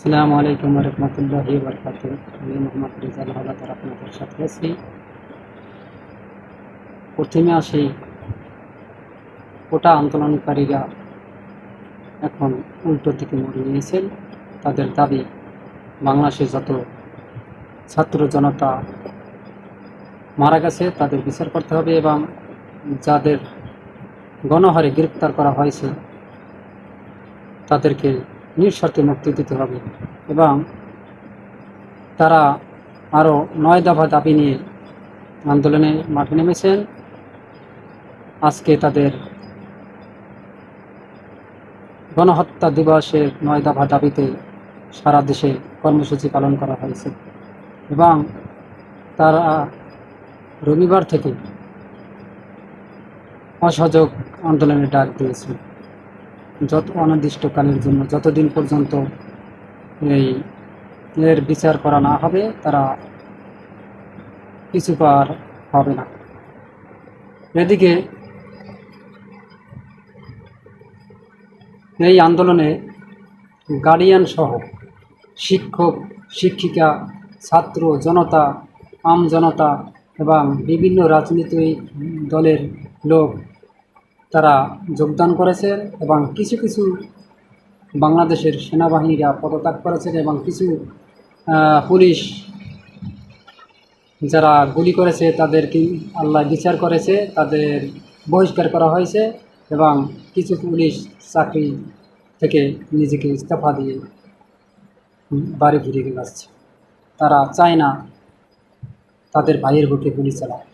আসসালামু আলাইকুম রহমতুল্লাহি বারাকাতুহু। আমি মোহাম্মদ রেজাল হাওলাদার আপনাদের সাথে আছি। প্রথমে আসি, কোটা আন্দোলনকারীরা এখন উল্টো দিকে মোড় নিয়েছেন। তাদের দাবি, বাংলাদেশে যত ছাত্র জনতা মারা গেছে তাদের বিচার করতে হবে এবং যাদের গণহারে গ্রেপ্তার করা হয়েছে তাদেরকে নিঃশর্তে মুক্তি দিতে হবে। এবং তারা আরও 9 দফা দাবি নিয়ে আন্দোলনে মাঠে নেমেছেন। আজকে তাদের গণহত্যা দিবসের 9 দফা দাবিতে সারা দেশে কর্মসূচি পালন করা হয়েছে এবং তারা রবিবার থেকে অসহযোগ আন্দোলনের ডাক দিয়েছে, যত অনির্দিষ্টকালের জন্য, যতদিন পর্যন্ত এর বিচার করা না হবে তারা কিছু পার হবে না। এদিকে এই আন্দোলনে গার্ডিয়ান সহ শিক্ষক, শিক্ষিকা, ছাত্র জনতা, আম জনতা এবং বিভিন্ন রাজনৈতিক দলের লোক তারা যোগদান করেছেন এবং কিছু কিছু বাংলাদেশের সেনাবাহিনীরা পদত্যাগ করেছেন এবং কিছু পুলিশ যারা গুলি করেছে তাদেরকে আল্লাহ বিচার করেছে, তাদের বহিষ্কার করা হয়েছে এবং কিছু পুলিশ চাকরি থেকে নিজেকে ইস্তফা দিয়ে বাড়ি ফিরে যাচ্ছে। তারা চায় না তাদের ভাইয়ের বুকে গুলি চালায়।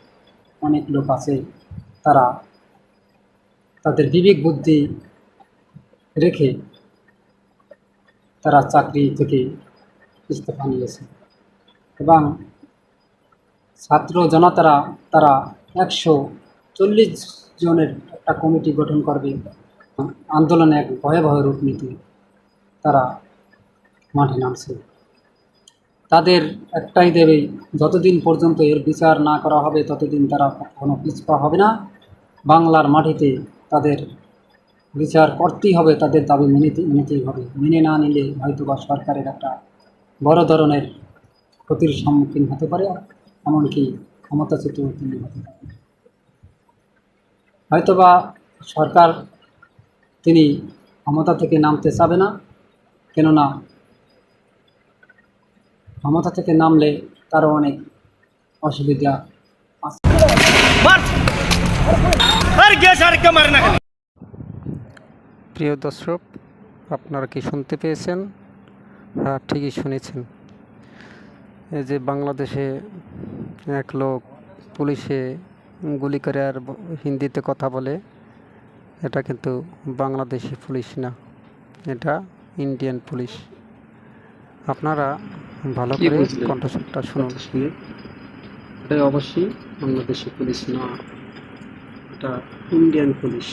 অনেক লোক আছে তারা তাদের বিবেক বুদ্ধি রেখে তারা চাকরি থেকে ইস্তফা নিয়েছে এবং ছাত্র জনতারা তারা 140 জনের একটা কমিটি গঠন করবে। আন্দোলনে এক ভয়াবহ রূপ নিতে তারা মাঠে নামছে। তাদের একটাই দেবে, যতদিন পর্যন্ত এর বিচার না করা হবে ততদিন তারা কখনো পিছপা হবে না। বাংলার মাটিতে তাদের বিচার করতেই হবে, তাদের দাবি নিতেই হবে। মেনে না নিলে হয়তোবা সরকারের একটা বড় ধরনের ক্ষতির সম্মুখীন হতে পারে, এমনকি ক্ষমতাচ্যুত হতে পারে। হয়তোবা সরকার তিনি ক্ষমতা থেকে নামতে চাবে না, কেননা ক্ষমতা থেকে নামলে তারও অনেক অসুবিধা আছে। প্রিয় দর্শক, আপনারা কি শুনতে পেয়েছেন? হ্যাঁ, ঠিকই শুনেছেন। এই যে বাংলাদেশে এক লোক পুলিশে গুলি করে আর হিন্দিতে কথা বলে, এটা কিন্তু বাংলাদেশি পুলিশ না, এটা ইন্ডিয়ান পুলিশ। আপনারা ভালো করে কণ্ঠস্বরটা শুনুন। এটা অবশ্যই বাংলাদেশি পুলিশ না, এটা ইন্ডিয়ান পুলিশ।